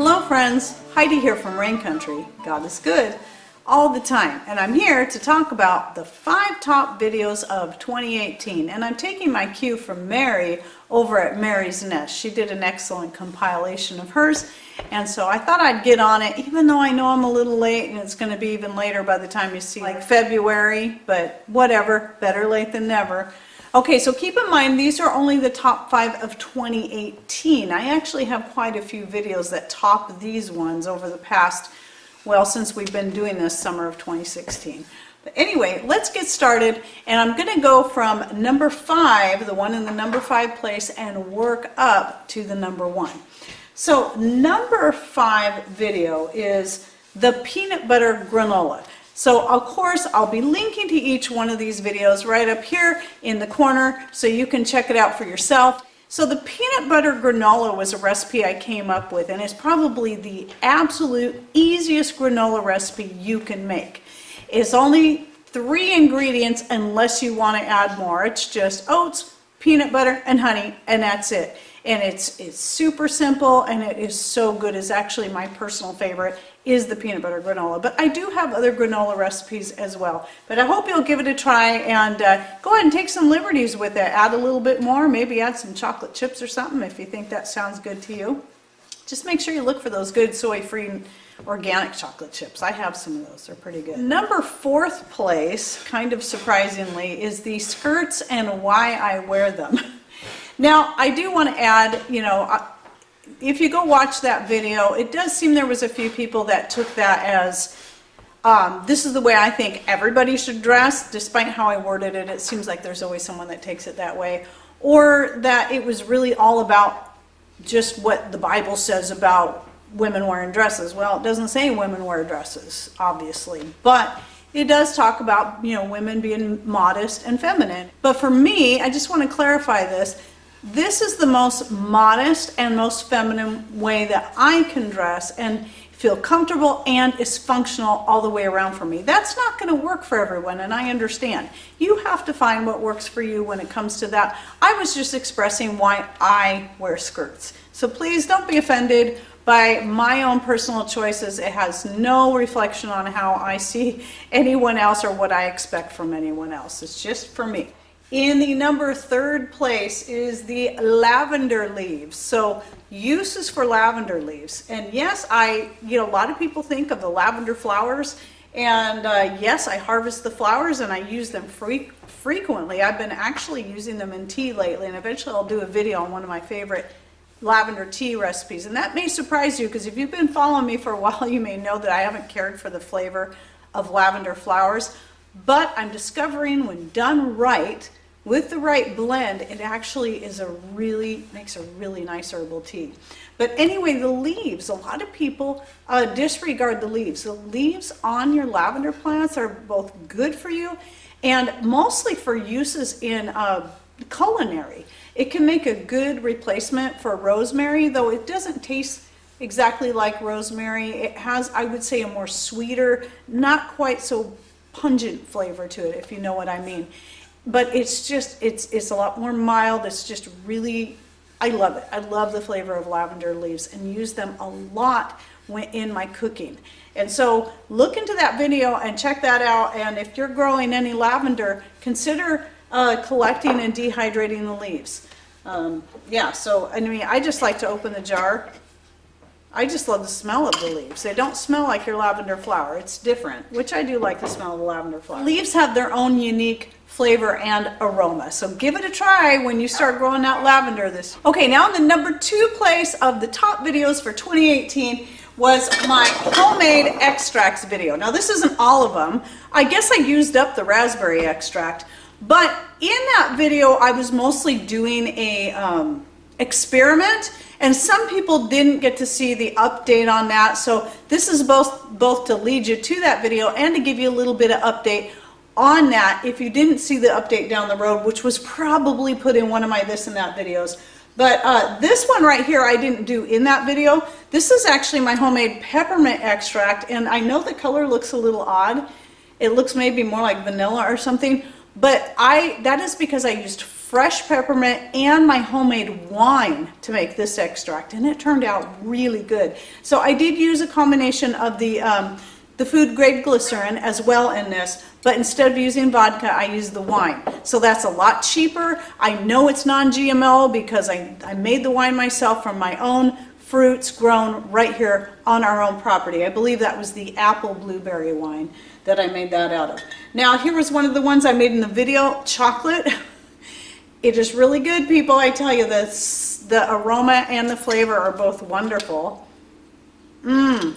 Hello friends, Heidi here from Rain Country. God is good all the time, and I'm here to talk about the 5 top videos of 2018, and I'm taking my cue from Mary over at Mary's Nest. She did an excellent compilation of hers, and so I thought I'd get on it, even though I know I'm a little late and it's going to be even later by the time you see like February, but whatever, better late than never. Okay, so keep in mind these are only the top 5 of 2018. I actually have quite a few videos that top these ones over the past, well, since we've been doing this summer of 2016. But anyway, let's get started, and I'm going to go from number 5, the one in the number 5 place, and work up to the number 1. So number 5 video is the peanut butter granola. So of course I'll be linking to each one of these videos right up here in the corner so you can check it out for yourself. So the peanut butter granola was a recipe I came up with, and it's probably the absolute easiest granola recipe you can make. It's only 3 ingredients unless you want to add more. It's just oats, peanut butter, and honey, and that's it. And it's super simple, and it is so good. It's actually my personal favorite is the peanut butter granola. But I do have other granola recipes as well. But I hope you'll give it a try and go ahead and take some liberties with it. Add a little bit more, maybe add some chocolate chips or something if you think that sounds good to you. Just make sure you look for those good soy-free organic chocolate chips. I have some of those. They're pretty good. Number 4th place, kind of surprisingly, is the skirts and why I wear them. Now, I do want to add, you know, if you go watch that video, it does seem there was a few people that took that as, this is the way I think everybody should dress, despite how I worded it. It seems like there's always someone that takes it that way. Or that it was really all about just what the Bible says about women wearing dresses. Well, it doesn't say women wear dresses, obviously, but it does talk about, you know, women being modest and feminine. But for me, I just want to clarify this. This is the most modest and most feminine way that I can dress and feel comfortable and is functional all the way around for me. That's not going to work for everyone, and I understand. You have to find what works for you when it comes to that. I was just expressing why I wear skirts. So please don't be offended by my own personal choices. It has no reflection on how I see anyone else or what I expect from anyone else. It's just for me. In the number 3rd place is the lavender leaves. So uses for lavender leaves. And yes, a lot of people think of the lavender flowers. And yes, I harvest the flowers and I use them frequently. I've been actually using them in tea lately, and eventually I'll do a video on one of my favorite lavender tea recipes. And that may surprise you, because if you've been following me for a while, you may know that I haven't cared for the flavor of lavender flowers. But I'm discovering when done right, with the right blend, it actually makes a really nice herbal tea. But anyway, the leaves, a lot of people disregard the leaves. The leaves on your lavender plants are both good for you and mostly for uses in culinary. It can make a good replacement for rosemary, though it doesn't taste exactly like rosemary. It has, I would say, a more sweeter, not quite so pungent flavor to it, if you know what I mean. But it's just, it's a lot more mild. It's just really, I love it. I love the flavor of lavender leaves and use them a lot in my cooking. And so look into that video and check that out. And if you're growing any lavender, consider collecting and dehydrating the leaves. Yeah, so I mean, I just like to open the jar. I just love the smell of the leaves. They don't smell like your lavender flower. It's different, which I do like the smell of the lavender flower. Leaves have their own unique flavor and aroma, so give it a try when you start growing out lavender this. Okay, now in the number 2 place of the top videos for 2018 was my homemade extracts video. Now this isn't all of them. I guess I used up the raspberry extract, but in that video I was mostly doing a experiment, and some people didn't get to see the update on that. So this is both to lead you to that video and to give you a little bit of update on that if you didn't see the update down the road, which was probably put in one of my this and that videos. But this one right here I didn't do in that video. This is actually my homemade peppermint extract, and I know the color looks a little odd. It looks maybe more like vanilla or something, but that is because I used fresh peppermint and my homemade wine to make this extract, and it turned out really good. So I did use a combination of the food grade glycerin as well in this, but instead of using vodka, I used the wine. So that's a lot cheaper. I know it's non-GMO because I made the wine myself from my own fruits grown right here on our own property. I believe that was the apple blueberry wine that I made that out of. Now here was one of the ones I made in the video, chocolate. It is really good, people. I tell you, the aroma and the flavor are both wonderful.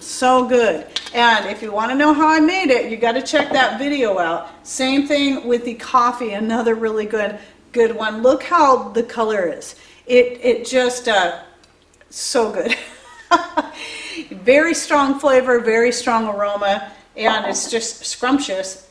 So good. And if you want to know how I made it, you got to check that video out. Same thing with the coffee, another really good one. Look how the color is. It just so good. Very strong flavor, very strong aroma, and it's just scrumptious.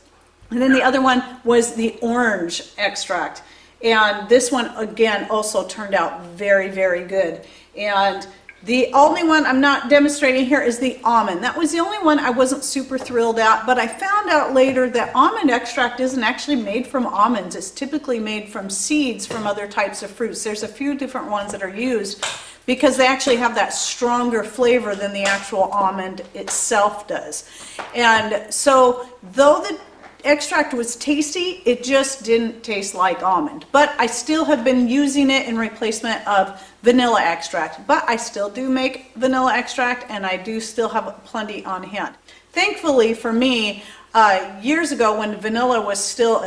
And then the other one was the orange extract. And this one, again, also turned out very, very good. And the only one I'm not demonstrating here is the almond. That was the only one I wasn't super thrilled at, but I found out later that almond extract isn't actually made from almonds. It's typically made from seeds from other types of fruits. There's a few different ones that are used because they actually have that stronger flavor than the actual almond itself does. And so though the extract was tasty, it just didn't taste like almond. But I still have been using it in replacement of vanilla extract. But I still do make vanilla extract, and I do still have plenty on hand. Thankfully for me, years ago when vanilla was still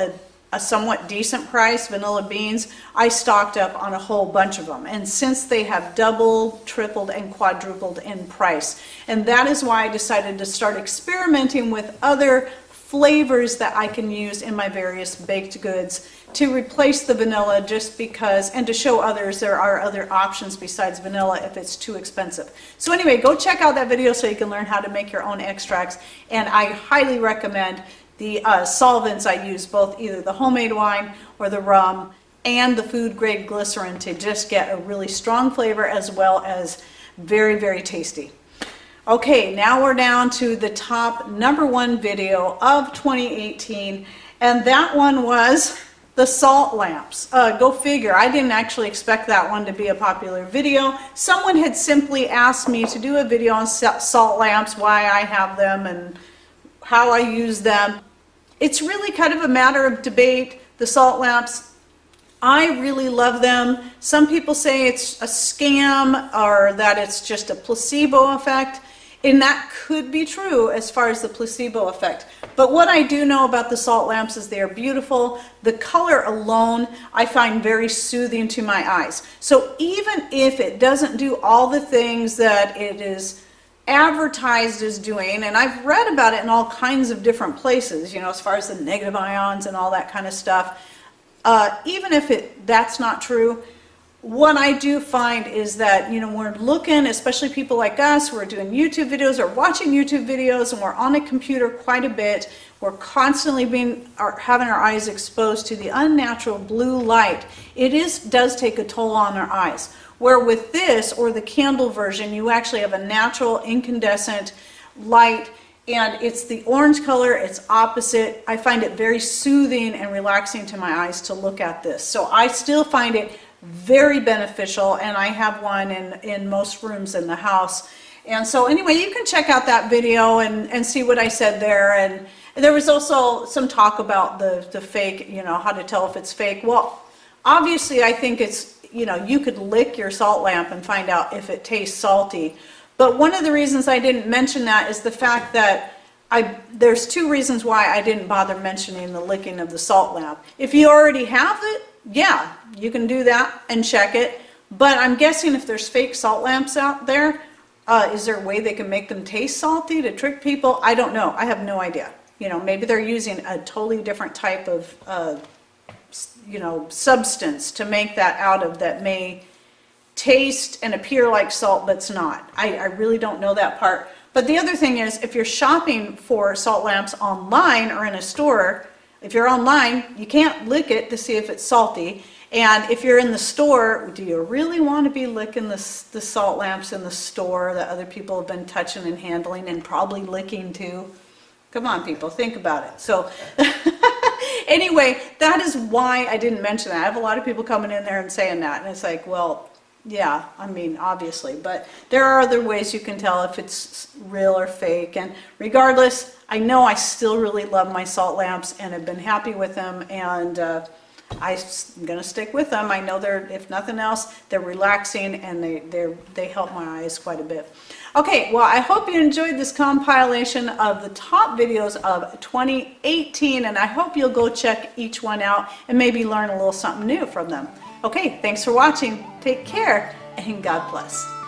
a somewhat decent price, vanilla beans, I stocked up on a whole bunch of them. And since they have doubled, tripled, and quadrupled in price. And that is why I decided to start experimenting with other flavors that I can use in my various baked goods to replace the vanilla, just because, and to show others there are other options besides vanilla if it's too expensive. So anyway, go check out that video so you can learn how to make your own extracts, and I highly recommend the solvents I use, both either the homemade wine or the rum and the food grade glycerin, to just get a really strong flavor as well as very, very tasty. Okay, now we're down to the top #1 video of 2018, and that one was the salt lamps. Go figure, I didn't actually expect that one to be a popular video. Someone had simply asked me to do a video on salt lamps, why I have them and how I use them. It's really kind of a matter of debate, the salt lamps. I really love them. Some people say it's a scam or that it's just a placebo effect. And that could be true as far as the placebo effect. But what I do know about the salt lamps is they are beautiful. The color alone I find very soothing to my eyes. So even if it doesn't do all the things that it is advertised as doing, and I've read about it in all kinds of different places, you know, as far as the negative ions and all that kind of stuff, even if that's not true, what I do find is that, you know, we're looking, especially people like us who are doing YouTube videos or watching YouTube videos, and we're on a computer quite a bit. We're constantly having our eyes exposed to the unnatural blue light. It does take a toll on our eyes. Where with this, or the candle version, you actually have a natural incandescent light, and it's the orange color, it's opposite. I find it very soothing and relaxing to my eyes to look at this. So I still find it very beneficial, and I have one in most rooms in the house. And so anyway, you can check out that video and see what I said there. And there was also some talk about the fake, you know, how to tell if it's fake. Well, obviously I think it's, you know, you could lick your salt lamp and find out if it tastes salty. But one of the reasons I didn't mention that is the fact that there's two reasons why I didn't bother mentioning the licking of the salt lamp. If you already have it, yeah, you can do that and check it. But I'm guessing if there's fake salt lamps out there, is there a way they can make them taste salty to trick people? I don't know. I have no idea. You know, maybe they're using a totally different type of, you know, substance to make that out of that may taste and appear like salt, but it's not. I really don't know that part. But the other thing is, if you're shopping for salt lamps online or in a store, if you're online, you can't lick it to see if it's salty. And if you're in the store, do you really want to be licking the salt lamps in the store that other people have been touching and handling and probably licking too? Come on, people, think about it. So Anyway, that is why I didn't mention that. I have a lot of people coming in there and saying that, and it's like, well, yeah, I mean, obviously, but there are other ways you can tell if it's real or fake, and regardless, I know I still really love my salt lamps and have been happy with them, and I'm going to stick with them. I know they're, if nothing else, they're relaxing, and they help my eyes quite a bit. Okay, well, I hope you enjoyed this compilation of the top videos of 2018, and I hope you'll go check each one out and maybe learn a little something new from them. Okay, thanks for watching. Take care, and God bless.